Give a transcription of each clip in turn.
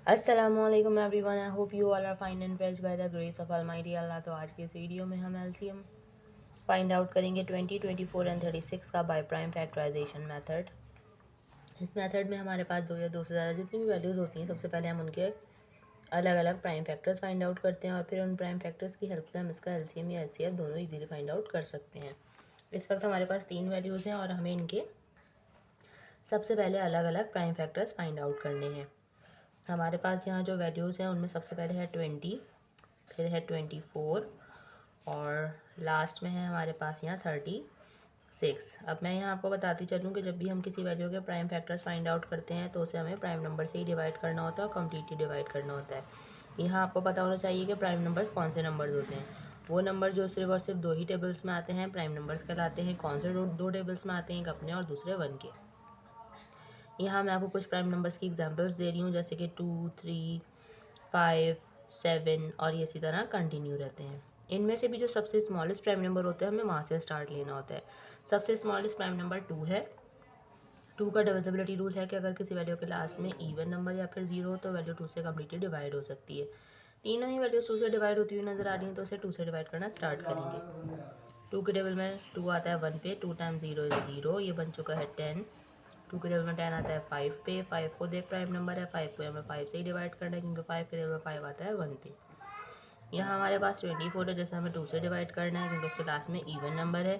अस्सलामुअलैकुम everyone, I hope you all are fine and blessed by the grace of almighty Allah. तो आज के इस वीडियो में हम एलसीएम फाइंड आउट करेंगे 20, 24 एंड 36 का बाय प्राइम फैक्टराइजेशन मेथड। इस मेथड में हमारे पास दो या दो से ज़्यादा जितनी भी वैल्यूज़ होती हैं, सबसे पहले हम उनके अलग अलग प्राइम फैक्टर्स फाइंड आउट करते हैं और फिर उन प्राइम फैक्टर्स की हेल्प से हम इसका एलसीएम या एचसीएफ दोनों ईजिली फाइंड आउट कर सकते हैं। इस वक्त हमारे पास 3 वैल्यूज़ हैं और हमें इनके सबसे पहले अलग अलग प्राइम फैक्टर्स फाइंड आउट करने हैं। हमारे पास यहाँ जो वैल्यूज़ हैं उनमें सबसे पहले है 20, फिर है 24 और लास्ट में है हमारे पास यहाँ 36। अब मैं यहाँ आपको बताती चलूँ कि जब भी हम किसी वैल्यू के प्राइम फैक्टर्स फाइंड आउट करते हैं तो उसे हमें प्राइम नंबर से ही डिवाइड करना होता है और कम्प्लीटली डिवाइड करना होता है। यहाँ आपको पता होना चाहिए कि प्राइम नंबर्स कौन से नंबर्स होते हैं। वो नंबर जो सिर्फ और सिर्फ 2 ही टेबल्स में आते हैं प्राइम नंबर्स कहलाते हैं। कौन से दो टेबल्स में आते हैं, एक अपने और दूसरे 1 के। यहाँ मैं आपको कुछ प्राइम नंबर्स की एग्जांपल्स दे रही हूँ, जैसे कि 2, 3, 5, 7 और ये इसी तरह कंटिन्यू रहते हैं। इनमें से भी जो सबसे स्मॉलेस्ट प्राइम नंबर होता है हमें वहाँ से स्टार्ट लेना होता है। सबसे स्मॉलेस्ट प्राइम नंबर 2 है। 2 का डिविजिबिलिटी रूल है कि अगर किसी वैल्यू के लास्ट में इवन नंबर या फिर 0 हो तो वैल्यू 2 से कम्प्लीटली डिवाइड हो सकती है। तीनों ही वैल्यूज 2 से डिवाइड होती हुई नजर आ रही हैं तो उसे 2 से डिवाइड करना स्टार्ट करेंगे। 2 के टेबल में 2 आता है 1 पे, 2 टाइम्स 0 इज 0, ये बन चुका है 10। 2 के टेबल में 10 आता है 5 पे, 5 को देख प्राइम नंबर है, 5 को हमें 5 से ही डिवाइड करना है क्योंकि 5 के टेबल में 5 आता है 1 पे। यहाँ हमारे पास 24 है, जैसे हमें 2 से डिवाइड करना है क्योंकि उसके लास्ट में इवन नंबर है।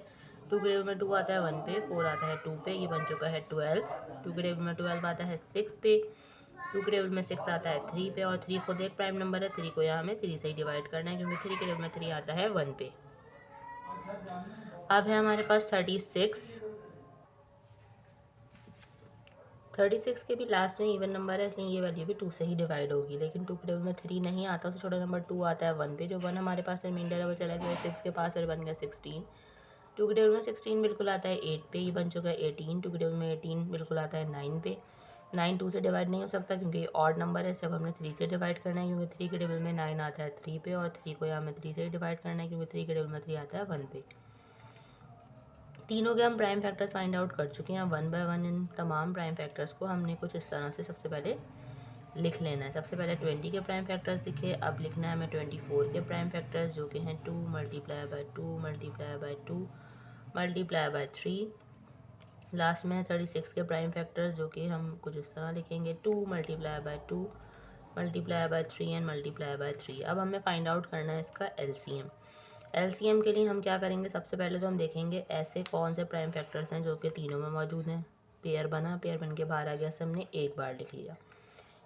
2 के टेबल में 2 आता है 1 पे, 4 आता है 2 पे, ये बन चुका है 12। 2 के टेबल में 12 आता है 6 पे, 2 के टेबल में 6 आता है 3 पे और 3 खुद एक प्राइम नंबर है। 3 को यहाँ हमें 3 से ही डिवाइड करना है क्योंकि 3 के टेबल में 3 आता है 1 पे। अब है हमारे पास 36 के भी लास्ट में इवन नंबर है, इसलिए ये वैल्यू भी 2 से ही डिवाइड होगी। लेकिन 2 के टेबल में 3 नहीं आता, तो छोटा नंबर 2 आता है 1 पे। जो 1 हमारे पास रिमाइंडर है वो चला गया 6 के पास और बन गया 16। 2 के टेबल में 16 बिल्कुल आता है 8 पे, ये बन चुका है 18। 2 के टेबल में 18 बिल्कुल आता है 9 पे। 9 2 से डिवाइड नहीं हो सकता क्योंकि ये ऑड नंबर है, सब हमने 3 से डिवाइड करना है क्योंकि 3 के टेबल में 9 आता है 3 पे और 3 को यहाँ हमें 3 से डिवाइड करना है क्योंकि 3 के टेबल में 3 आता है 1 पे। तीनों के हम प्राइम फैक्टर्स फाइंड आउट कर चुके हैं। 1 बाय 1 इन तमाम प्राइम फैक्टर्स को हमने कुछ इस तरह से सबसे पहले लिख लेना है। सबसे पहले 20 के प्राइम फैक्टर्स लिखे, अब लिखना है हमें 24 के प्राइम फैक्टर्स जो कि हैं 2 multiply by 2 multiply by 2 multiply by 3। Last में है 36 के प्राइम फैक्टर्स जो कि हम कुछ इस तरह लिखेंगे 2 multiply by 2 multiply by 3 and multiply by 3। अब हमें फाइंड आउट करना है इसका एलसीएम। एलसीएम के लिए हम क्या करेंगे, सबसे पहले तो हम देखेंगे ऐसे कौन से प्राइम फैक्टर्स हैं जो कि तीनों में मौजूद हैं। पेयर बना, पेयर बन के बाहर आ गया, इसे हमने एक बार लिख लिया।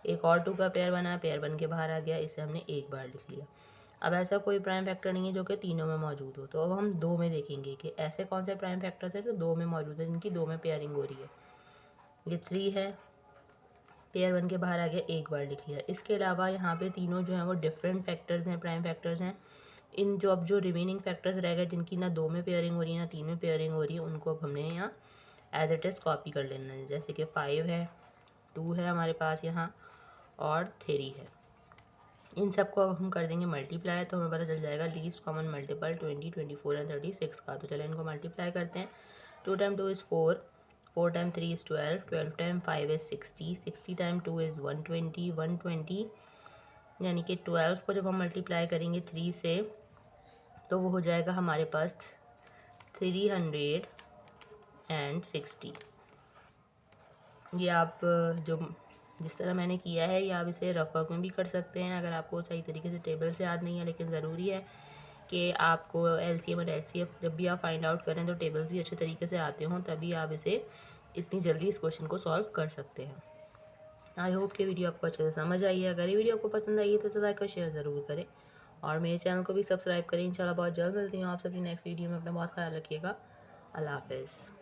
एक और 2 का पेयर बना, पेयर बन के बाहर आ गया, इसे हमने एक बार लिख लिया। अब ऐसा कोई प्राइम फैक्टर नहीं है जो कि तीनों में मौजूद हो, तो अब हम 2 में देखेंगे कि ऐसे कौन से प्राइम फैक्टर्स हैं जो 2 में मौजूद है, जिनकी 2 में पेयरिंग हो रही है। ये 3 है, पेयर बन के बाहर आ गया, एक बार लिख लिया। इसके अलावा यहाँ पे तीनों जो हैं वो डिफरेंट फैक्टर्स हैं, प्राइम फैक्टर्स हैं। इन जो अब जो रिमेनिंग फैक्टर्स रह गए जिनकी ना 2 में पेयरिंग हो रही है ना 3 में पेयरिंग हो रही है, उनको अब हमने यहाँ एज इट इज़ कॉपी कर लेना है। जैसे कि 5 है, 2 है हमारे पास यहाँ और 3 है। इन सब को अब हम कर देंगे मल्टीप्लाई, तो हमें पता चल जाएगा लीस्ट कॉमन मल्टीपल 20, 24 एंड 36 का। तो चलें इनको मल्टीप्लाई करते हैं। 2 time 2 is 4, 4 time 3 is 12, 12 time 5 is 60, 60 time 2 is 120, 120 यानी कि 12 को जब हम मल्टीप्लाई करेंगे 3 से तो वो हो जाएगा हमारे पास 360। ये आप जो जिस तरह मैंने किया है या आप इसे रफ वर्क में भी कर सकते हैं अगर आपको सही तरीके से टेबल से याद नहीं है। लेकिन ज़रूरी है कि आपको एलसीएम और एचसीएफ जब भी आप फाइंड आउट करें तो टेबल्स भी अच्छे तरीके से आते हों, तभी आप इसे इतनी जल्दी इस क्वेश्चन को सॉल्व कर सकते हैं। आई होप कि वीडियो आपको अच्छे से समझ आई है। अगर ये वीडियो आपको पसंद आई है तो इसे लाइक और शेयर ज़रूर करें और मेरे चैनल को भी सब्सक्राइब करें। इंशाल्लाह बहुत जल्द मिलती हूँ आप सभी नेक्स्ट वीडियो में। अपना बहुत ख्याल रखिएगा। अल्लाह हाफ़िज़।